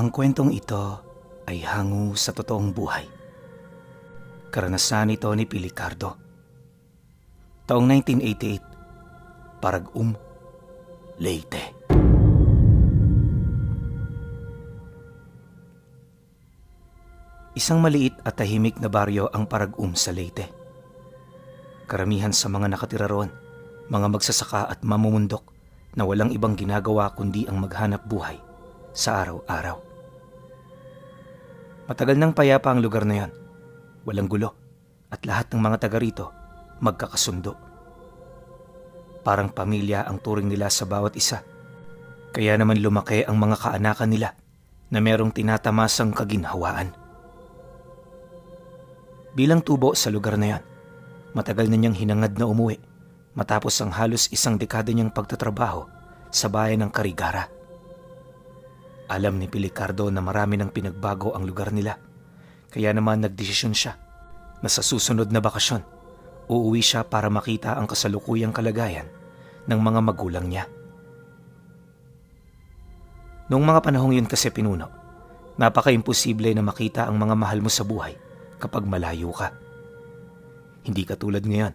Ang kwentong ito ay hango sa totoong buhay. Karanasan ito ni Pilicardo. Taong 1988, Parag-um, Leyte. Isang maliit at tahimik na baryo ang Parag-um sa Leyte. Karamihan sa mga nakatira roon, mga magsasaka at mamumundok na walang ibang ginagawa kundi ang maghanap buhay sa araw-araw. Matagal nang payapa ang lugar na yon. Walang gulo at lahat ng mga taga rito magkakasundo. Parang pamilya ang turing nila sa bawat isa. Kaya naman lumaki ang mga kaanakan nila na merong tinatamasang kaginhawaan. Bilang tubo sa lugar na yan, matagal na niyang hinangad na umuwi matapos ang halos isang dekada niyang pagtatrabaho sa bayan ng Carigara. Alam ni Pilicardo na marami ng pinagbago ang lugar nila, kaya naman nagdesisyon siya na sa susunod na bakasyon, uuwi siya para makita ang kasalukuyang kalagayan ng mga magulang niya. Noong mga panahong yun kasi pinuno, napaka-imposible na makita ang mga mahal mo sa buhay kapag malayo ka. Hindi katulad ngayon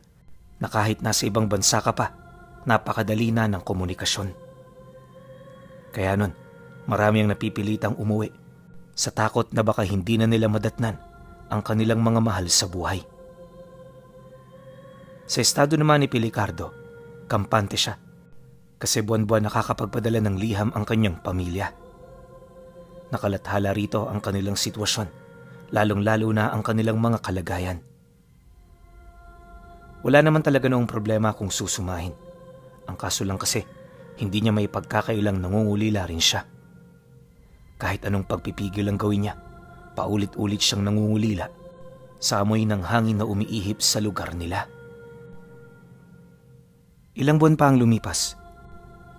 na kahit nasa ibang bansa ka pa, napakadali na ng komunikasyon. Kaya nun, marami ang napipilitang umuwi sa takot na baka hindi na nila madatnan ang kanilang mga mahal sa buhay. Sa estado naman ni Pilicardo, kampante siya kasi buwan-buwan nakakapagpadala ng liham ang kanyang pamilya. Nakalathala rito ang kanilang sitwasyon, lalong-lalo na ang kanilang mga kalagayan. Wala naman talaga noong problema kung susumahin. Ang kaso lang kasi, hindi niya may pagkakailang nangungulila rin siya. Kahit anong pagpipigil ang gawin niya, paulit-ulit siyang nangungulila sa amoy ng hangin na umiihip sa lugar nila. Ilang buwan pa ang lumipas.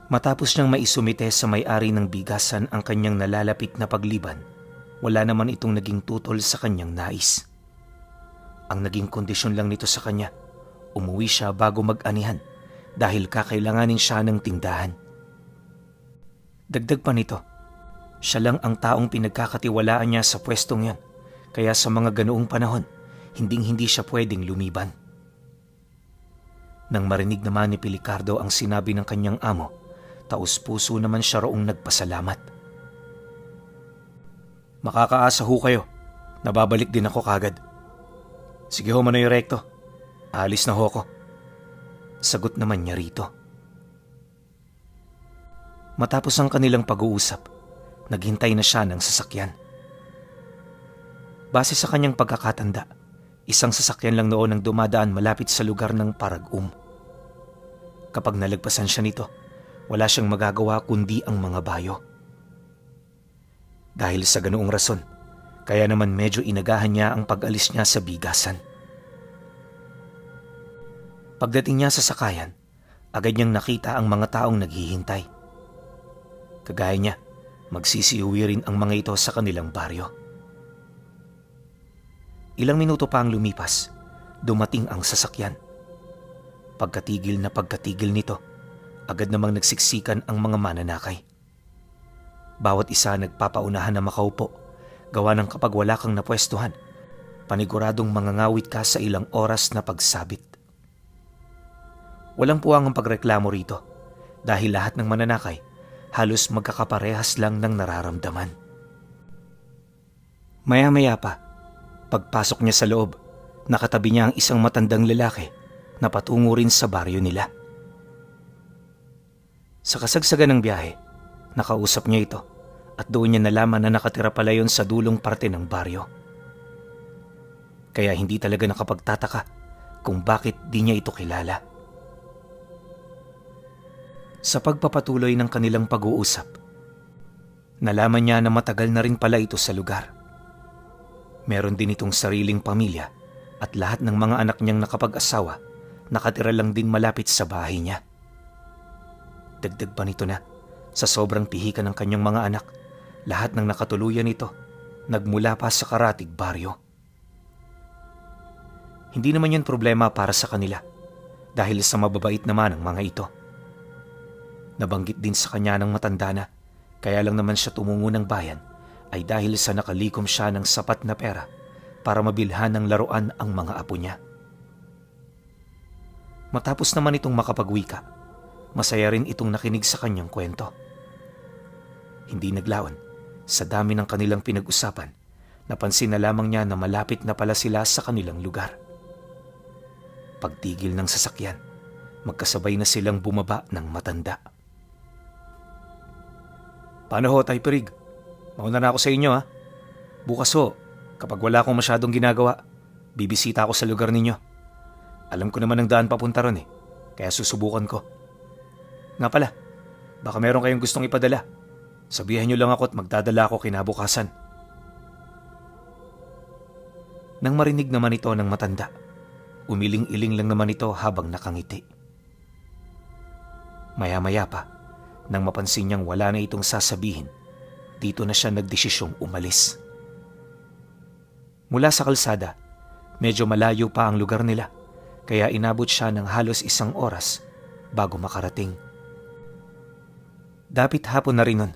Matapos niyang maisumite sa may-ari ng bigasan ang kanyang nalalapit na pagliban, wala naman itong naging tutol sa kanyang nais. Ang naging kondisyon lang nito sa kanya, umuwi siya bago mag-anihan dahil kakailanganin siya ng tindahan. Dagdag pa nito, siya lang ang taong pinagkakatiwalaan niya sa pwestong yan, kaya sa mga ganoong panahon, hinding-hindi siya pwedeng lumiban. Nang marinig naman ni Pilicardo ang sinabi ng kanyang amo, taos-puso naman siya roong nagpasalamat. Makakaasa ho kayo, nababalik din ako kagad. Sige ho Manoy Recto, aalis na ho ako. Sagot naman niya rito. Matapos ang kanilang pag-uusap, naghintay na siya ng sasakyan. Base sa kanyang pagkakatanda, isang sasakyan lang noon ang dumadaan malapit sa lugar ng Parag-um. Kapag nalagpasan siya nito, wala siyang magagawa kundi ang mga bayo. Dahil sa ganoong rason, kaya naman medyo inagahan niya ang pag-alis niya sa bigasan. Pagdating niya sa sakayan, agad niyang nakita ang mga taong naghihintay. Kagaya niya, magsisiuwi rin ang mga ito sa kanilang baryo. Ilang minuto pa ang lumipas, dumating ang sasakyan. Pagkatigil nito, agad namang nagsiksikan ang mga mananakay. Bawat isa nagpapaunahan na makaupo, gawa ng kapag wala kang napwestuhan, paniguradong mangangawit ka sa ilang oras na pagsabit. Walang puwang ang pagreklamo rito dahil lahat ng mananakay halos magkakaparehas lang ng nararamdaman. Maya-maya pa, pagpasok niya sa loob, nakatabi niya ang isang matandang lalaki na patungo rin sa baryo nila. Sa kasagsagan ng biyahe, nakausap niya ito at doon niya nalaman na nakatira pala yon sa dulong parte ng baryo. Kaya hindi talaga nakapagtataka kung bakit di niya ito kilala. Sa pagpapatuloy ng kanilang pag-uusap, nalaman niya na matagal na rin pala ito sa lugar. Meron din itong sariling pamilya at lahat ng mga anak niyang nakapag-asawa nakatira lang din malapit sa bahay niya. Dagdag pa nito na, sa sobrang pihikan ng kanyang mga anak, lahat ng nakatuluyan nito nagmula pa sa karatig baryo. Hindi naman yun problema para sa kanila dahil sa mababait naman ang mga ito. Nabanggit din sa kanya ng matanda na kaya lang naman siya tumungo ng bayan ay dahil sa nakalikom siya ng sapat na pera para mabilhan ng laruan ang mga apo niya. Matapos naman itong makapagwika, masaya rin itong nakinig sa kanyang kwento. Hindi naglaon, sa dami ng kanilang pinag-usapan, napansin na lamang niya na malapit na pala sila sa kanilang lugar. Pagtigil ng sasakyan, magkasabay na silang bumaba ng matanda. "Paano ho, Tay Pirig? Mauna na ako sa inyo ha. Bukas ho, kapag wala akong masyadong ginagawa, bibisita ako sa lugar ninyo. Alam ko naman ang daan papunta ron kaya susubukan ko. Nga pala, baka meron kayong gustong ipadala. Sabihan niyo lang ako at magdadala ako kinabukasan." Nang marinig naman ito ng matanda, umiling-iling lang naman ito habang nakangiti. Maya-maya pa, nang mapansin niyang wala na itong sasabihin, dito na siya nagdesisyong umalis. Mula sa kalsada, medyo malayo pa ang lugar nila, kaya inabot siya ng halos 1 oras bago makarating. Dapit hapon na rin nun,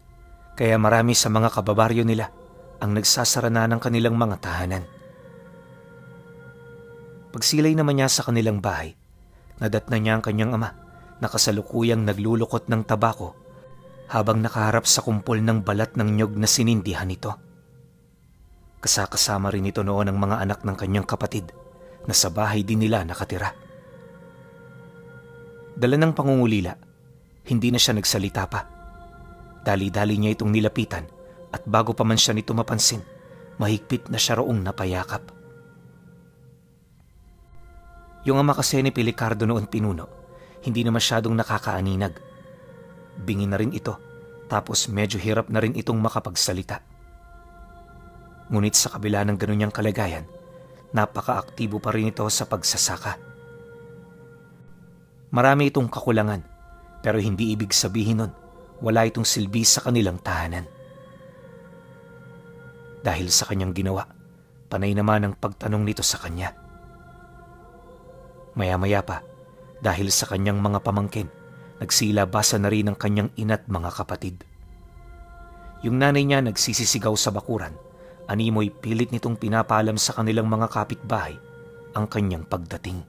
kaya marami sa mga kababaryo nila ang nagsasara na ng kanilang mga tahanan. Pagsilay naman niya sa kanilang bahay, nadatna niya ang kanyang ama na kasalukuyang naglulukot ng tabako habang nakaharap sa kumpol ng balat ng nyog na sinindihan nito. Kasakasama rin ito noon ang mga anak ng kanyang kapatid na sa bahay din nila nakatira. Dala ng pangungulila, hindi na siya nagsalita pa. Dali-dali niya itong nilapitan at bago pa man siya nito mapansin, mahigpit na siya roong napayakap. Yung ama kasi ni Pelicardo noon pinuno, hindi na masyadong nakakaaninag. Bingi na rin ito, tapos medyo hirap na rin itong makapagsalita. Ngunit sa kabila ng ganun niyang kalagayan, napaka-aktibo pa rin ito sa pagsasaka. Marami itong kakulangan, pero hindi ibig sabihin nun wala itong silbi sa kanilang tahanan. Dahil sa kanyang ginawa, panay naman ang pagtanong nito sa kanya. Maya-maya pa, dahil sa kanyang mga pamangkin, nagsilabasa na rin ang kanyang ina't mga kapatid. Yung nanay niya nagsisisigaw sa bakuran, animoy pilit nitong pinapaalam sa kanilang mga kapitbahay ang kanyang pagdating.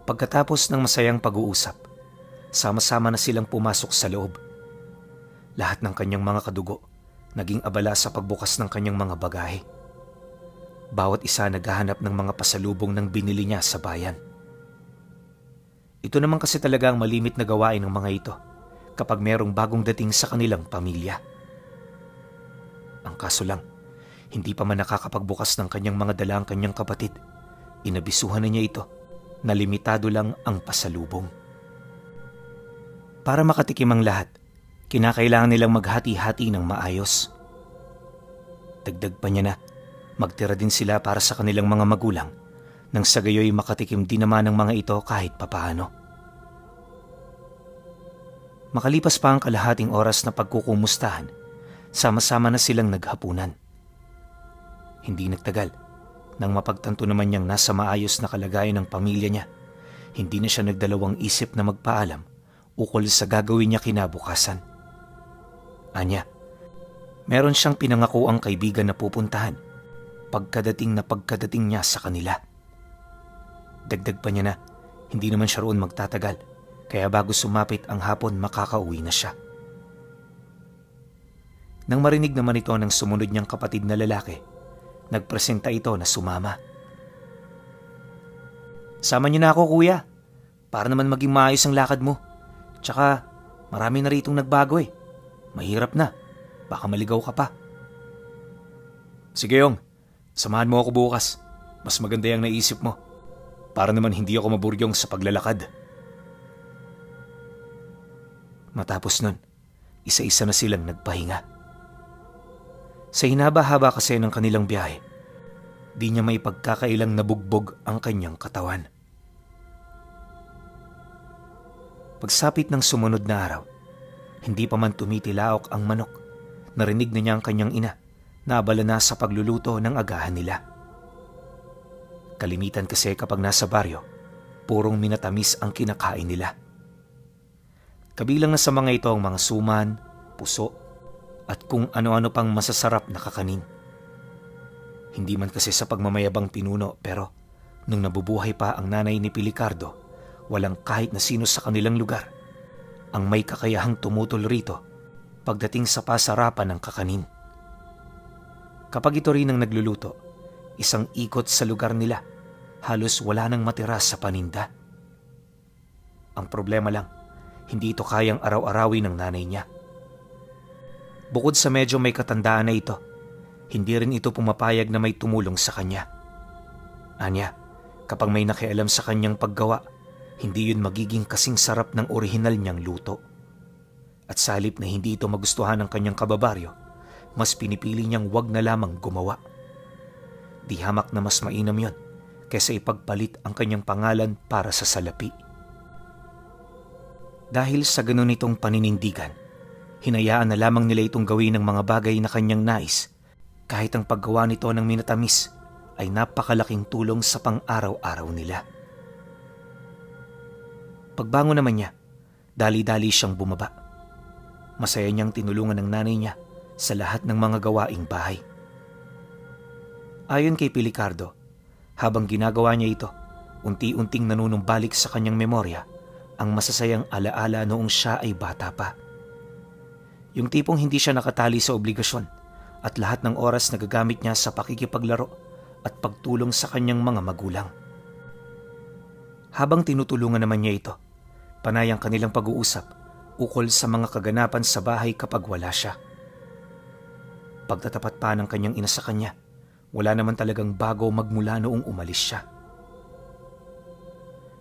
Pagkatapos ng masayang pag-uusap, sama-sama na silang pumasok sa loob. Lahat ng kanyang mga kadugo naging abala sa pagbukas ng kanyang mga bagahe. Bawat isa naghahanap ng mga pasalubong ng binili niya sa bayan. Ito naman kasi talaga ang malimit na gawain ng mga ito kapag merong bagong dating sa kanilang pamilya. Ang kaso lang, hindi pa man nakakapagbukas ng kanyang mga dala ang kanyang kapatid, inabisuhan na niya ito na limitado lang ang pasalubong. Para makatikim ang lahat, kinakailangan nilang maghati-hati ng maayos. Dagdag pa niya na, magtira din sila para sa kanilang mga magulang nang sa gayoy makatikim din naman ng mga ito kahit papaano. Makalipas pa ang kalahating oras na pagkukumustahan, sama-sama na silang naghapunan. Hindi nagtagal, nang mapagtanto naman niyang nasa maayos na kalagayan ng pamilya niya, hindi na siya nagdalawang isip na magpaalam ukol sa gagawin niya kinabukasan. Anya, meron siyang pinangako ang kaibigan na pupuntahan pagkadating niya sa kanila. Dagdag pa niya na hindi naman siya roon magtatagal, kaya bago sumapit ang hapon makakauwi na siya. Nang marinig naman ito ng sumunod niyang kapatid na lalaki, nagpresenta ito na sumama. "Sama niyo na ako, kuya, para naman maging maayos ang lakad mo. Tsaka marami na ritong nagbago Mahirap na, baka maligaw ka pa." "Sige Yong, samahan mo ako bukas. Mas maganda yung naisip mo. Para naman hindi ako maburyong sa paglalakad." Matapos nun, isa-isa na silang nagpahinga. Sa hinaba-haba kasi ng kanilang biyahe, di niya may pagkakailang nabugbog ang kanyang katawan. Pagsapit ng sumunod na araw, hindi pa man tumitilaok ang manok, narinig na niya ang kanyang ina na abala na sa pagluluto ng agahan nila. Kalimitan kasi kapag nasa baryo, purong minatamis ang kinakain nila. Kabilang na sa mga ito ang mga suman, puso, at kung ano-ano pang masasarap na kakanin. Hindi man kasi sa pagmamayabang pinuno, pero nung nabubuhay pa ang nanay ni Pilicardo, walang kahit na sino sa kanilang lugar ang may kakayahang tumutol rito pagdating sa pasarapan ng kakanin. Kapag ito rin ang nagluluto, isang ikot sa lugar nila, halos wala nang matira sa paninda. Ang problema lang, hindi ito kayang araw-arawin ng nanay niya. Bukod sa medyo may katandaan na ito, hindi rin ito pumapayag na may tumulong sa kanya. Anya, kapag may nakialam sa kanyang paggawa, hindi yun magiging kasing sarap ng orihinal niyang luto. At sa halip na hindi ito magustuhan ng kanyang kababaryo, mas pinipili niyang wag na lamang gumawa. Di hamak na mas mainam yon kaysa ipagpalit ang kanyang pangalan para sa salapi. Dahil sa ganun itong paninindigan, hinayaan na lamang nila itong gawin ng mga bagay na kanyang nais, kahit ang paggawa nito ng minatamis ay napakalaking tulong sa pang-araw-araw nila. Pagbangon naman niya, dali-dali siyang bumaba. Masaya niyang tinulungan ng nanay niya sa lahat ng mga gawaing bahay. Ayon kay Pilicardo, habang ginagawa niya ito, unti-unting nanunumbalik sa kanyang memorya ang masasayang alaala noong siya ay bata pa. Yung tipong hindi siya nakatali sa obligasyon at lahat ng oras nagagamit niya sa pakikipaglaro at pagtulong sa kanyang mga magulang. Habang tinutulungan naman niya ito, panay ang kanilang pag-uusap ukol sa mga kaganapan sa bahay kapag wala siya. Pagtatapat pa ng kanyang ina sa kanya, wala naman talagang bago magmula noong umalis siya.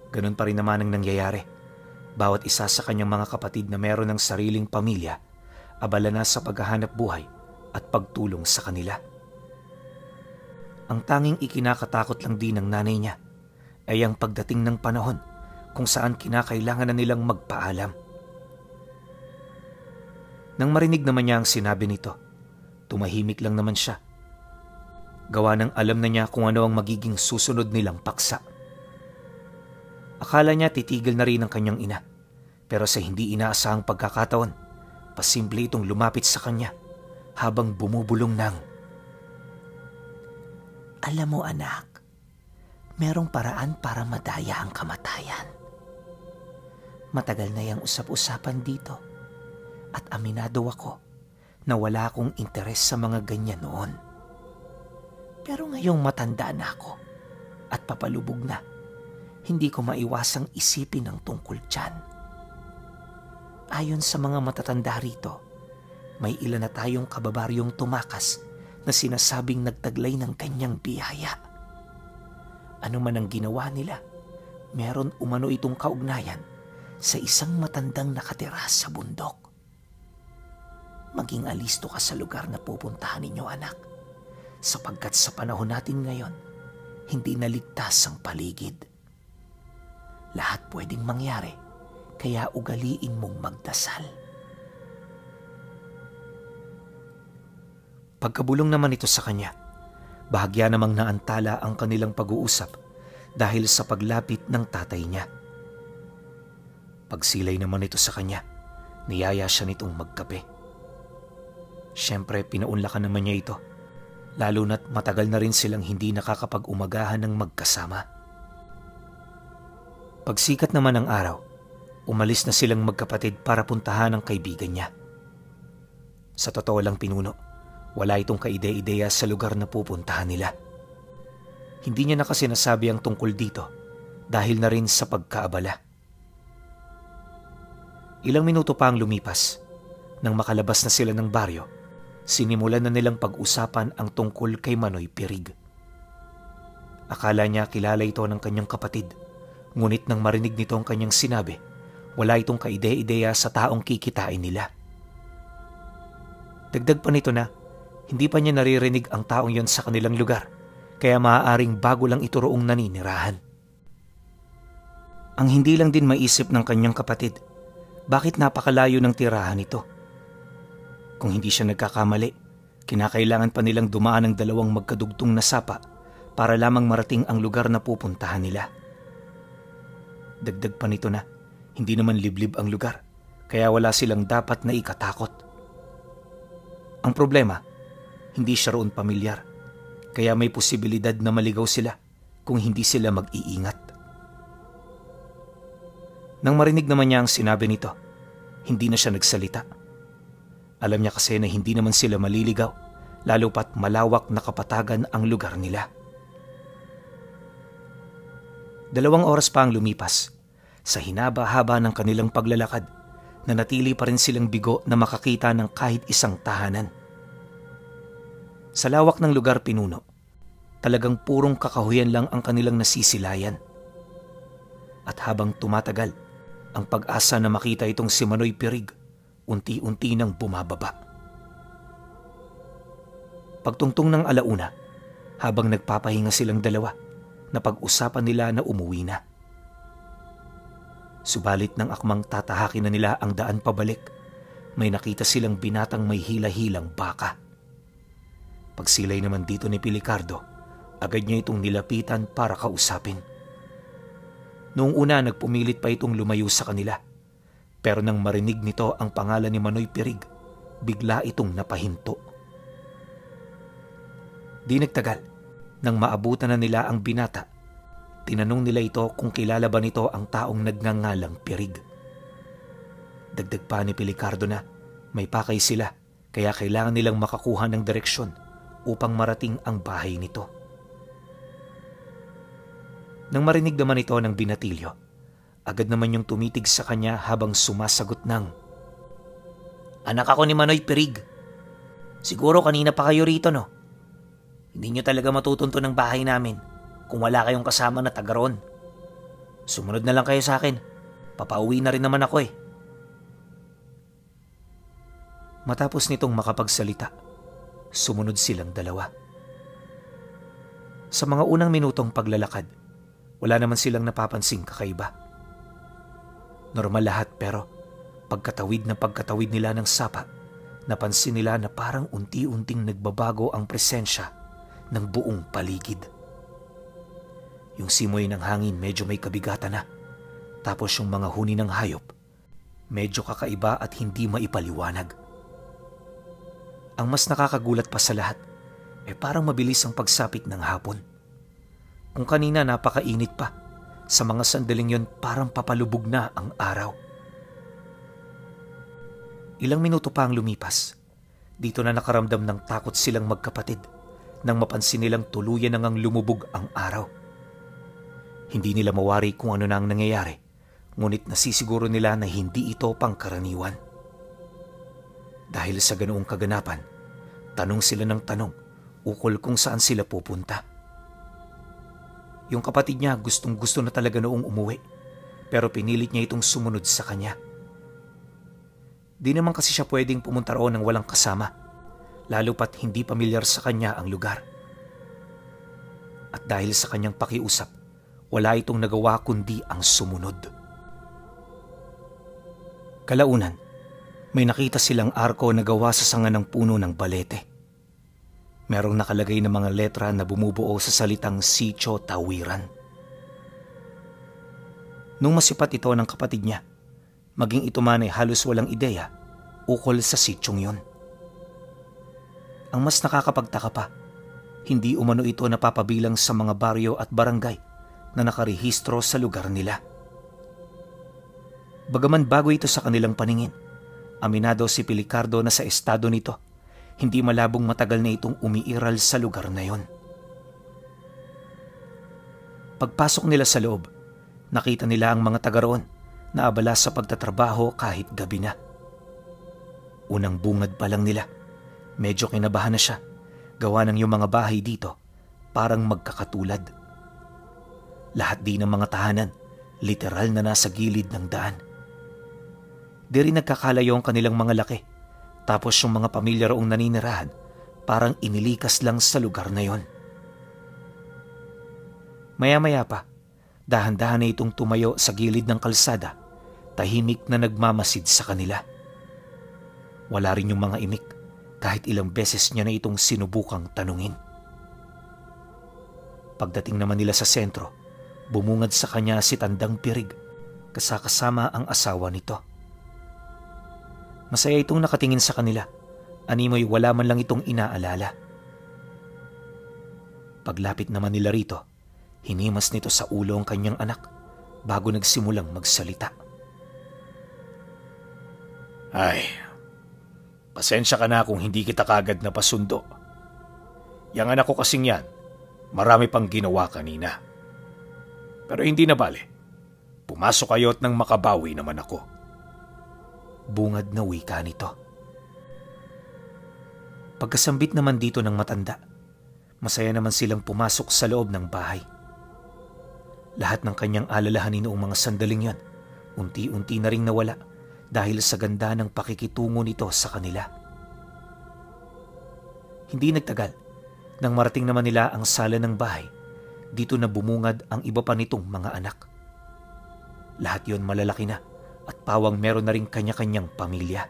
Ganun pa rin naman ang nangyayari. Bawat isa sa kanyang mga kapatid na meron ng sariling pamilya, abala na sa paghahanap buhay at pagtulong sa kanila. Ang tanging ikinakatakot lang din ng nanay niya ay ang pagdating ng panahon kung saan kinakailangan na nilang magpaalam. Nang marinig naman niya ang sinabi nito, tumahimik lang naman siya. Gawa ng alam na niya kung ano ang magiging susunod nilang paksa. Akala niya titigil na rin ang kanyang ina, pero sa hindi inaasahang pagkakataon, pasimple itong lumapit sa kanya habang bumubulong ng, "Alam mo anak, merong paraan para madaya ang kamatayan. Matagal na yung usap-usapan dito at aminado ako na wala akong interes sa mga ganyan noon. Pero ngayong matanda na ako at papalubog na, hindi ko maiwasang isipin ang tungkol dyan. Ayon sa mga matatanda rito, may ilan na tayong kababaryong tumakas na sinasabing nagtaglay ng kanyang biyaya. Ano man ang ginawa nila, meron umano itong kaugnayan sa isang matandang nakatira sa bundok. Maging alisto ka sa lugar na pupuntahan ninyo anak, sapagkat sa panahon natin ngayon, hindi naligtas ang paligid. Lahat pwedeng mangyari, kaya ugaliin mong magdasal." Pagkabulong naman ito sa kanya, bahagya namang naantala ang kanilang pag-uusap dahil sa paglapit ng tatay niya. Pagsilay naman ito sa kanya, niyaya siya nitong magkape. Siyempre, pinaunlakan naman niya ito, lalo na't matagal na rin silang hindi nakakapag-umagahan ng magkasama. Pagsikat naman ng araw, umalis na silang magkapatid para puntahan ang kaibigan niya. Sa totoo lang pinuno, wala itong kaide-ideya sa lugar na pupuntahan nila. Hindi niya na kasi nasabi ang tungkol dito dahil na rin sa pagkaabala. Ilang minuto pa ang lumipas. Nang makalabas na sila ng baryo, sinimulan na nilang pag-usapan ang tungkol kay Manoy Pirig. Akala niya kilala ito ng kanyang kapatid, ngunit nang marinig nito ang kanyang sinabi, wala itong kaide-ideya sa taong kikitain nila. Dagdag pa nito na, hindi pa niya naririnig ang taong yon sa kanilang lugar, kaya maaaring bago lang ito roong naninirahan. Ang hindi lang din maisip ng kanyang kapatid, bakit napakalayo ng tirahan ito? Kung hindi siya nagkakamali, kinakailangan pa nilang dumaan ng dalawang magkadugtong na sapa para lamang marating ang lugar na pupuntahan nila. Dagdag pa nito na, hindi naman liblib ang lugar, kaya wala silang dapat na ikatakot. Ang problema, hindi siya roon pamilyar, kaya may posibilidad na maligaw sila kung hindi sila mag-iingat. Nang marinig naman niya ang sinabi nito, hindi na siya nagsalita. Alam niya kasi na hindi naman sila maliligaw, lalo pat malawak na kapatagan ang lugar nila. 2 oras pa ang lumipas. Sa hinaba-haba ng kanilang paglalakad, nanatili pa rin silang bigo na makakita ng kahit isang tahanan. Sa lawak ng lugar pinuno, talagang purong kakahuyan lang ang kanilang nasisilayan. At habang tumatagal, ang pag-asa na makita itong si Manoy Pirig, unti-unti nang bumababa. Pagtungtong ng alauna, habang nagpapahinga silang dalawa, napag-usapan nila na umuwi na. Subalit nang akmang tatahakin na nila ang daan pabalik, may nakita silang binatang may hila-hilang baka. Pagsilay naman dito ni Pilicardo, agad niya itong nilapitan para kausapin. Noong una nagpumilit pa itong lumayo sa kanila, pero nang marinig nito ang pangalan ni Manoy Pirig, bigla itong napahinto. Di nagtagal, nang maabutan na nila ang binata, tinanong nila ito kung kilala ba nito ang taong nagngangalang Pirig. Dagdag pa ni Pilicardo na may pakay sila, kaya kailangan nilang makakuha ng direksyon upang marating ang bahay nito. Nang marinig naman ito ng binatilyo, agad naman yung tumitig sa kanya habang sumasagot ng, "Anak ako ni Manoy Pirig. Siguro kanina pa kayo rito, no? Hindi nyo talaga matutunto ng bahay namin kung wala kayong kasama na taga roon. Sumunod na lang kayo sa akin. Papauwi na rin naman ako eh." Matapos nitong makapagsalita, sumunod silang dalawa. Sa mga unang minutong paglalakad, wala naman silang napapansing kakaiba. Normal lahat, pero pagkatawid nila ng sapa, napansin nila na parang unti-unting nagbabago ang presensya ng buong paligid. Yung simoy ng hangin medyo may kabigatan na, tapos yung mga huni ng hayop medyo kakaiba at hindi maipaliwanag. Ang mas nakakagulat pa sa lahat, parang mabilis ang pagsapit ng hapon. Kung kanina napakainit pa, sa mga sandaling yon parang papalubog na ang araw. Ilang minuto pa ang lumipas, dito na nakaramdam ng takot silang magkapatid nang mapansin nilang tuluyan na ngang lumubog ang araw. Hindi nila mawari kung ano na ang nangyayari, ngunit nasisiguro nila na hindi ito pangkaraniwan. Dahil sa ganoong kaganapan, tanong sila ng tanong ukol kung saan sila pupunta. Yung kapatid niya gustong-gusto na talaga noong umuwi, pero pinilit niya itong sumunod sa kanya. Di naman kasi siya pwedeng pumunta roon ng walang kasama, lalo pat hindi pamilyar sa kanya ang lugar. At dahil sa kanyang pakiusap, wala itong nagawa kundi ang sumunod. Kalaunan, may nakita silang arko na gawa sa sanga ng puno ng balete. Merong nakalagay na mga letra na bumubuo sa salitang Sitio Tawiran. Nung masipat ito ng kapatid niya, maging ito man ay halos walang ideya ukol sa sityong yon. Ang mas nakakapagtaka pa, hindi umano ito napapabilang sa mga baryo at barangay na nakarehistro sa lugar nila. Bagaman bago ito sa kanilang paningin, aminado si Pilicardo na sa estado nito, hindi malabong matagal na itong umiiral sa lugar na yon. Pagpasok nila sa loob, nakita nila ang mga taga roon na abala sa pagtatrabaho kahit gabi na. Unang bungad pa lang nila, medyo kinabahan na siya, gawa ng yung mga bahay dito parang magkakatulad. Lahat din ng mga tahanan, literal na nasa gilid ng daan. Di rin nagkakalayo ang kanilang mga laki, tapos yung mga pamilya roong naninirahan parang inilikas lang sa lugar na yon. Maya-maya pa, dahan-dahan na itong tumayo sa gilid ng kalsada, tahimik na nagmamasid sa kanila. Wala rin yung mga imik, kahit ilang beses niya na itong sinubukang tanungin. Pagdating naman nila sa sentro, bumungad sa kanya si Tandang Pirig, kasama ang asawa nito. Masaya itong nakatingin sa kanila, Animoy wala man lang itong inaalala. Paglapit naman nila rito, hinimas nito sa ulo ang kanyang anak bago nagsimulang magsalita. Ay, pasensya ka na kung hindi kita kagad napasundo. Yang anak ko kasing yan, marami pang ginawa kanina. Pero hindi na bale. Pumasok kayo at nang makabawi naman ako. Bungad na wika nito. Pagkasambit naman dito ng matanda, masaya naman silang pumasok sa loob ng bahay. Lahat ng kanyang alalahanin noong mga sandaling yan, unti-unti na ring nawala dahil sa ganda ng pakikitungo nito sa kanila. Hindi nagtagal, nang marating naman nila ang sala ng bahay, dito na bumungad ang iba pa nitong mga anak. Lahat yon malalaki na at pawang meron na ring kanya-kanyang pamilya.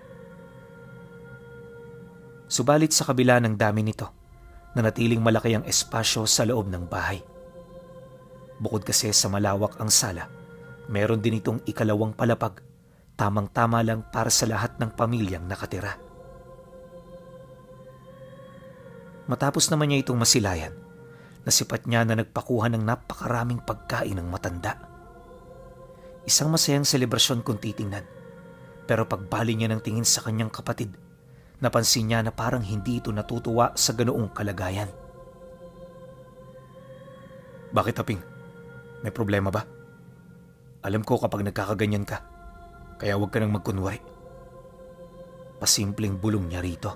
Subalit sa kabila ng dami nito, nanatiling malaki ang espasyo sa loob ng bahay. Bukod kasi sa malawak ang sala, meron din itong ikalawang palapag, tamang-tama lang para sa lahat ng pamilyang nakatira. Matapos naman niya itong masilayan, nasipat niya na nagpakuha ng napakaraming pagkain ng matanda. Isang masayang selebrasyon kung titingnan, pero pagbali niya ng tingin sa kanyang kapatid, napansin niya na parang hindi ito natutuwa sa ganoong kalagayan. Bakit, Aping? May problema ba? Alam ko kapag nagkakaganyan ka, kaya huwag ka nang magkunwari. Pasimpleng bulong niya rito.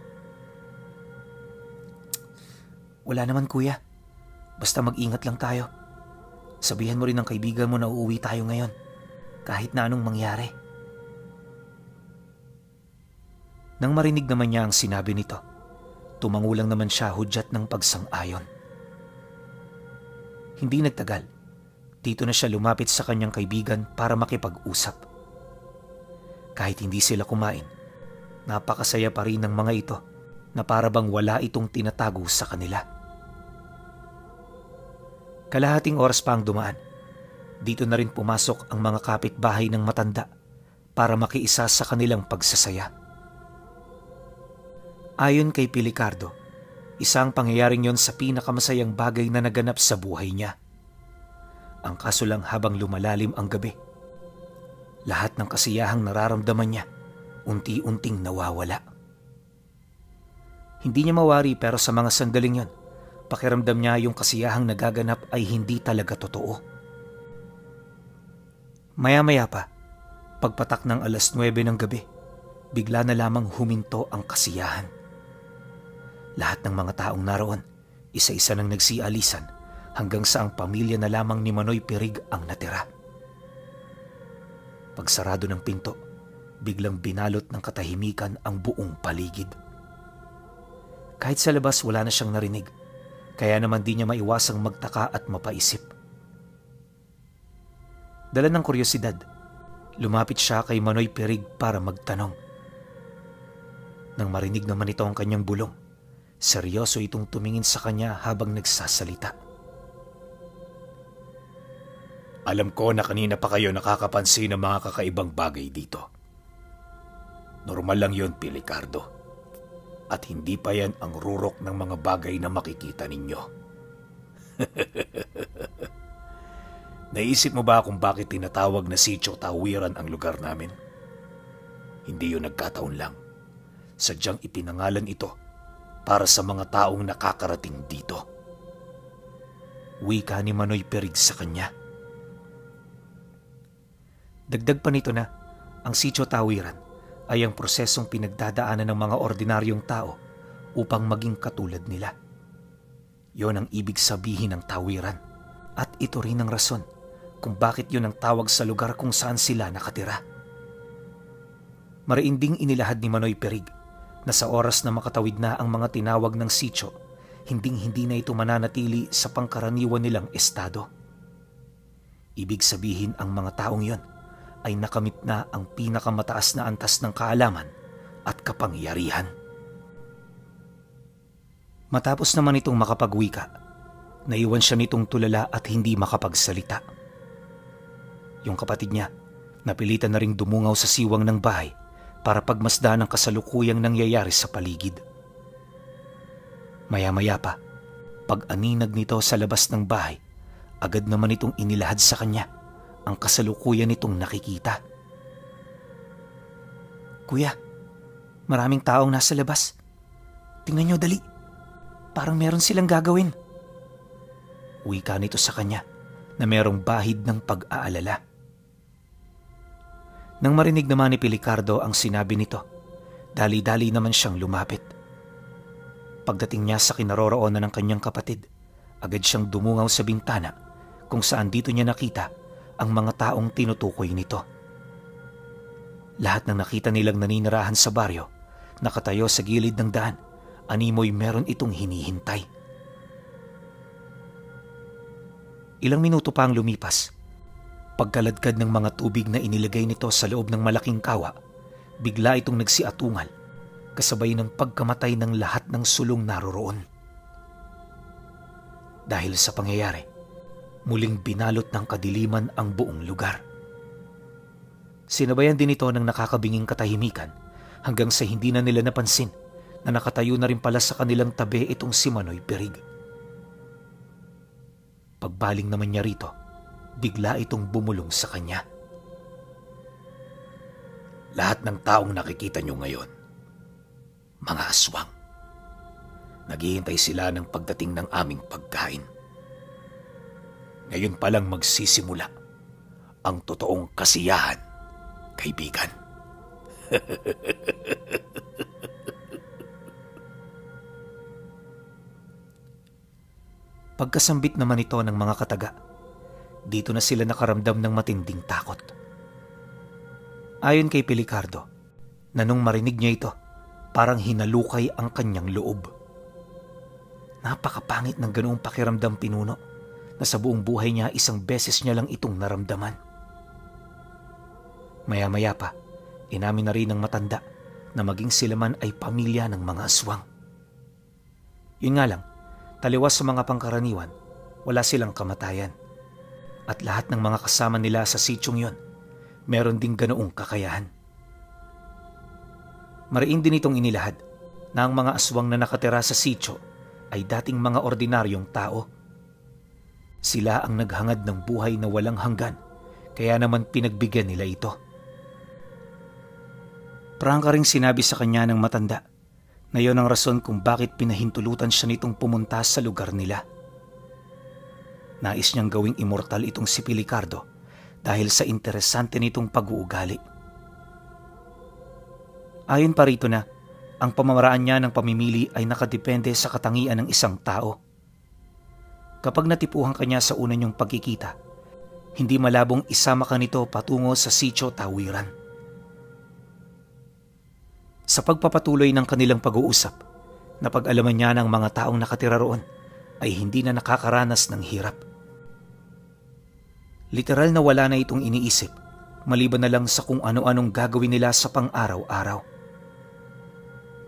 Wala naman, kuya. Basta mag-ingat lang tayo. Sabihan mo rin ng kaibigan mo na uuwi tayo ngayon, kahit na anong mangyari. Nang marinig naman niya ang sinabi nito, tumangulang naman siya hudyat ng pagsang-ayon. Hindi nagtagal, dito na siya lumapit sa kanyang kaibigan para makipag-usap. Kahit hindi sila kumain, napakasaya pa rin ng mga ito na para bang wala itong tinatago sa kanila. Kalahating oras pa ang dumaan, dito na rin pumasok ang mga kapitbahay ng matanda para makiisa sa kanilang pagsasaya. Ayon kay Pilicardo, isang pangyayaring yon sa pinakamasayang bagay na naganap sa buhay niya. Ang kaso lang habang lumalalim ang gabi, lahat ng kasiyahang nararamdaman niya unti-unting nawawala. Hindi niya mawari pero sa mga sandaling yon, pakiramdam niya yung kasiyahang nagaganap ay hindi talaga totoo. Maya-maya pa, pagpatak ng 9:00 ng gabi, bigla na lamang huminto ang kasiyahan. Lahat ng mga taong naroon, isa-isa nang nagsialisan hanggang sa ang pamilya na lamang ni Manoy Pirig ang natira. Pagsarado ng pinto, biglang binalot ng katahimikan ang buong paligid. Kahit sa labas wala na siyang narinig, kaya naman di niya maiwasang magtaka at mapaisip. Dala ng kuryosidad, lumapit siya kay Manoy Pirig para magtanong. Nang marinig naman ito ang kanyang bulong, seryoso itong tumingin sa kanya habang nagsasalita. Alam ko na kanina pa kayo nakakapansin ng mga kakaibang bagay dito. Normal lang yon, Pilicardo. At hindi pa yan ang rurok ng mga bagay na makikita ninyo. Naisip mo ba kung bakit tinatawag na Sitio Tawiran ang lugar namin? Hindi yun nagkataon lang. Sadyang ipinangalan ito para sa mga taong nakakarating dito. Wika ni Manoy Pirig sa kanya. Dagdag pa nito na ang Sitio Tawiran ay ang prosesong pinagdadaanan ng mga ordinaryong tao upang maging katulad nila. Yon ang ibig sabihin ng tawiran. At ito rin ang rason kung bakit yun ang tawag sa lugar kung saan sila nakatira. Mariinding inilahad ni Manoy Pirig na sa oras na makatawid na ang mga tinawag ng sitio, hinding-hindi na ito mananatili sa pangkaraniwan nilang estado. Ibig sabihin ang mga taong yon ay nakamit na ang pinakamataas na antas ng kaalaman at kapangyarihan. Matapos naman itong makapagwika, naiwan siya nitong tulala at hindi makapagsalita. Yung kapatid niya, napilitan na ring dumungaw sa siwang ng bahay para pagmasdan ang kasalukuyang nangyayari sa paligid. Maya-maya pa, pag-aninag nito sa labas ng bahay, agad naman itong inilahad sa kanya ang kasalukuyan nitong nakikita. "Kuya, maraming taong nasa labas. Tingnan niyo dali. Parang meron silang gagawin." Wika nito sa kanya na merong bahid ng pag-aalala. Nang marinig naman ni Pelicardo ang sinabi nito, dali-dali naman siyang lumapit. Pagdating niya sa kinaroroonan ng kanyang kapatid, agad siyang dumungaw sa bintana kung saan dito niya nakita ang mga taong tinutukoy nito. Lahat ng nakita nilang naninirahan sa baryo, nakatayo sa gilid ng daan, animoy meron itong hinihintay. Ilang minuto pa ang lumipas. Pagkaladkad ng mga tubig na inilagay nito sa loob ng malaking kawa, bigla itong nagsiatungal, kasabay ng pagkamatay ng lahat ng sulong naroroon. Dahil sa pangyayari, muling binalot ng kadiliman ang buong lugar. Sinabayan din ito ng nakakabinging katahimikan hanggang sa hindi na nila napansin na nakatayo na rin pala sa kanilang tabi itong si Manoy Pirig. Pagbaling naman niya rito, bigla itong bumulong sa kanya. "Lahat ng taong nakikita nyo ngayon, mga aswang. Naghihintay sila ng pagdating ng aming pagkain. Ngayon palang magsisimula ang totoong kasiyahan, kaibigan." Pagkasambit naman ito ng mga kataga, dito na sila nakaramdam ng matinding takot. Ayon kay Pelicardo, na nung marinig niya ito, parang hinalukay ang kanyang loob. Napakapangit ng ganoong pakiramdam, pinuno, na sa buong buhay niya isang beses niya lang itong naramdaman. Maya-maya pa, inamin na rin ng matanda na maging sila man ay pamilya ng mga aswang. Yun nga lang, taliwas sa mga pangkaraniwan, wala silang kamatayan. At lahat ng mga kasama nila sa sityong yon, meron ding ganoong kakayahan. Mariin din itong inilahad na ang mga aswang na nakatira sa sityo ay dating mga ordinaryong tao. Sila ang naghangad ng buhay na walang hanggan, kaya naman pinagbigyan nila ito. Prangka ring sinabi sa kanya ng matanda na yon ang rason kung bakit pinahintulutan siya nitong pumunta sa lugar nila. Nais niyang gawing immortal itong si Pelicardo dahil sa interesante nitong pag-uugali. Ayon pa rito na ang pamamaraan niya ng pamimili ay nakadepende sa katangian ng isang tao. Kapag natipuhan ka niya sa una niyong pagkikita, hindi malabong isama ka nito patungo sa sityo tawiran. Sa pagpapatuloy ng kanilang pag-uusap, napag-alaman niya ng mga taong nakatira roon ay hindi na nakakaranas ng hirap. Literal na wala na itong iniisip, maliban na lang sa kung ano-anong gagawin nila sa pang-araw-araw.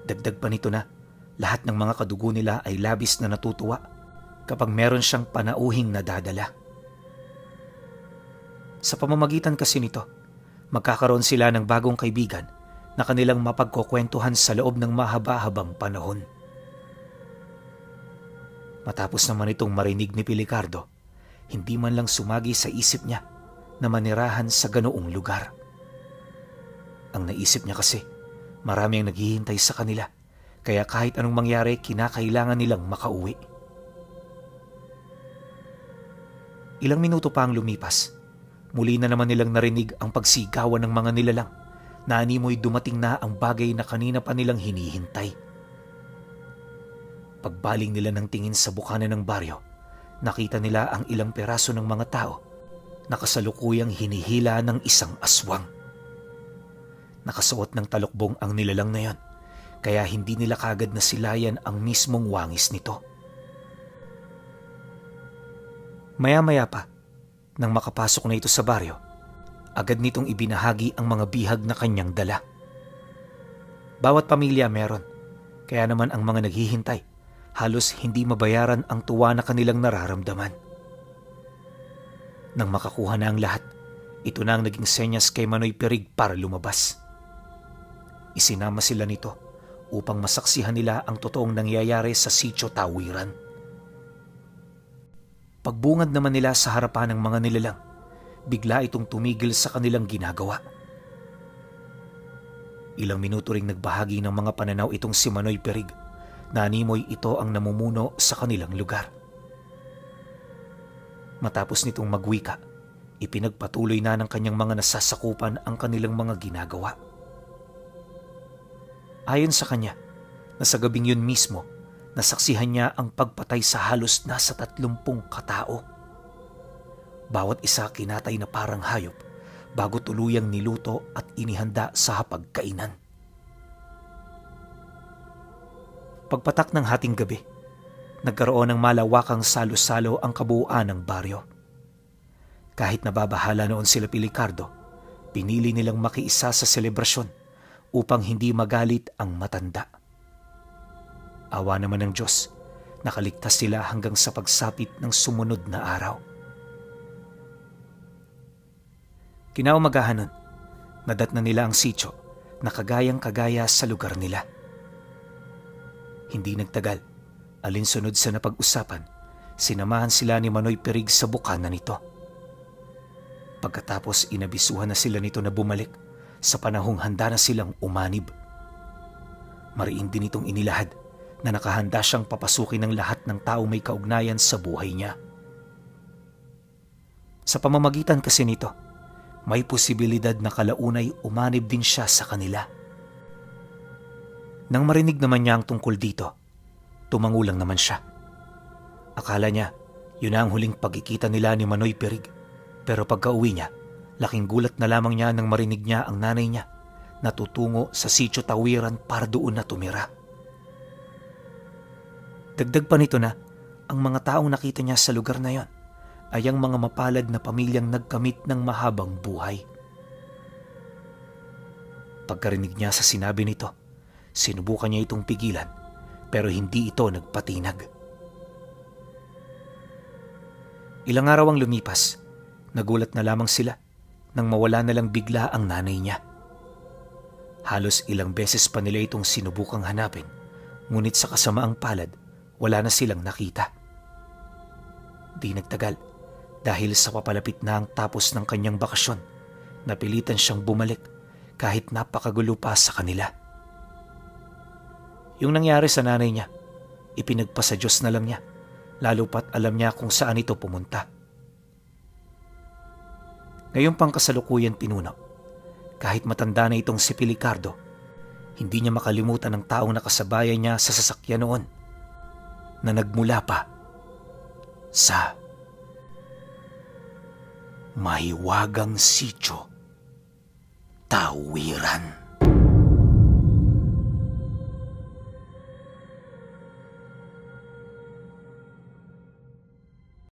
Dagdag pa nito na lahat ng mga kadugo nila ay labis na natutuwa kapag meron siyang panauhing nadadala. Sa pamamagitan kasi nito, magkakaroon sila ng bagong kaibigan na kanilang mapagkukwentuhan sa loob ng mahaba-habang panahon. Matapos naman itong marinig ni Pelicardo, hindi man lang sumagi sa isip niya na manirahan sa ganoong lugar. Ang naisip niya kasi, marami ang naghihintay sa kanila, kaya kahit anong mangyari, kinakailangan nilang makauwi. Ilang minuto pa ang lumipas, muli na naman nilang narinig ang pagsigawan ng mga nilalang na animoy dumating na ang bagay na kanina pa nilang hinihintay. Pagbaling nila ng tingin sa bukana ng baryo, nakita nila ang ilang peraso ng mga tao na kasalukuyang hinihila ng isang aswang. Nakasuot ng talukbong ang nilalang na yon, kaya hindi nila kagad nasilayan ang mismong wangis nito. Maya-maya pa, nang makapasok na ito sa baryo, agad nitong ibinahagi ang mga bihag na kanyang dala. Bawat pamilya meron, kaya naman ang mga naghihintay, halos hindi mabayaran ang tuwa na kanilang nararamdaman. Nang makakuha na ang lahat, ito na ang naging senyas kay Manoy Pirig para lumabas. Isinama sila nito upang masaksihan nila ang totoong nangyayari sa Sitio Tawiran. Pagbungad naman nila sa harapan ng mga nilalang, bigla itong tumigil sa kanilang ginagawa. Ilang minuto ring nagbahagi ng mga pananaw itong si Manoy Perig na animoy ito ang namumuno sa kanilang lugar. Matapos nitong magwika, ipinagpatuloy na ng kanyang mga nasasakupan ang kanilang mga ginagawa. Ayon sa kanya, na sa gabing yun mismo, nasaksihan niya ang pagpatay sa halos nasa 30 katao. Bawat isa kinatay na parang hayop bago tuluyang niluto at inihanda sa hapagkainan. Pagpatak ng hating gabi, nagkaroon ng malawakang salo-salo ang kabuuan ng baryo. Kahit nababahala noon sila Pilicardo, pinili nilang makiisa sa selebrasyon upang hindi magalit ang matanda. Awa naman ng Diyos, nakaligtas sila hanggang sa pagsapit ng sumunod na araw. Kinaumagahan nun, nadatnan nila ang sitio na kagayang-kagaya sa lugar nila. Hindi nagtagal, alinsunod sa napag-usapan, sinamahan sila ni Manoy Perig sa bukana nito. Pagkatapos inabisuhan na sila nito na bumalik sa panahong handa na silang umanib. Mariin din itong inilahad na nakahanda siyang papasukin ng lahat ng tao may kaugnayan sa buhay niya. Sa pamamagitan kasi nito, may posibilidad na kalaunay umanib din siya sa kanila. Nang marinig naman niya ang tungkol dito, tumangulang naman siya. Akala niya, yun na ang huling pagkikita nila ni Manoy Perig. Pero pagka-uwi niya, laking gulat na lamang niya nang marinig niya ang nanay niya na tutungo sa Sitio Tawiran para doon na tumira. Dagdag pa nito na ang mga taong nakita niya sa lugar na yon ay ang mga mapalad na pamilyang nagkamit ng mahabang buhay. Pagkarinig niya sa sinabi nito, sinubukan niya itong pigilan pero hindi ito nagpatinag. Ilang araw ang lumipas, nagulat na lamang sila nang mawala na lang bigla ang nanay niya. Halos ilang beses pa nila itong sinubukang hanapin, ngunit sa kasamaang palad, wala na silang nakita. Di nagtagal, dahil sa papalapit na ang tapos ng kanyang bakasyon, napilitan siyang bumalik kahit napakagulo pa sa kanila. Yung nangyari sa nanay niya, ipinagpasa Diyos na lang niya, lalo pat alam niya kung saan ito pumunta. Ngayong pang kasalukuyan pinuno, kahit matanda na itong si Pilicardo, hindi niya makalimutan ang taong nakasabayan niya sa sasakyan noon na nagmula pa sa mahiwagang Sitio Tawiran.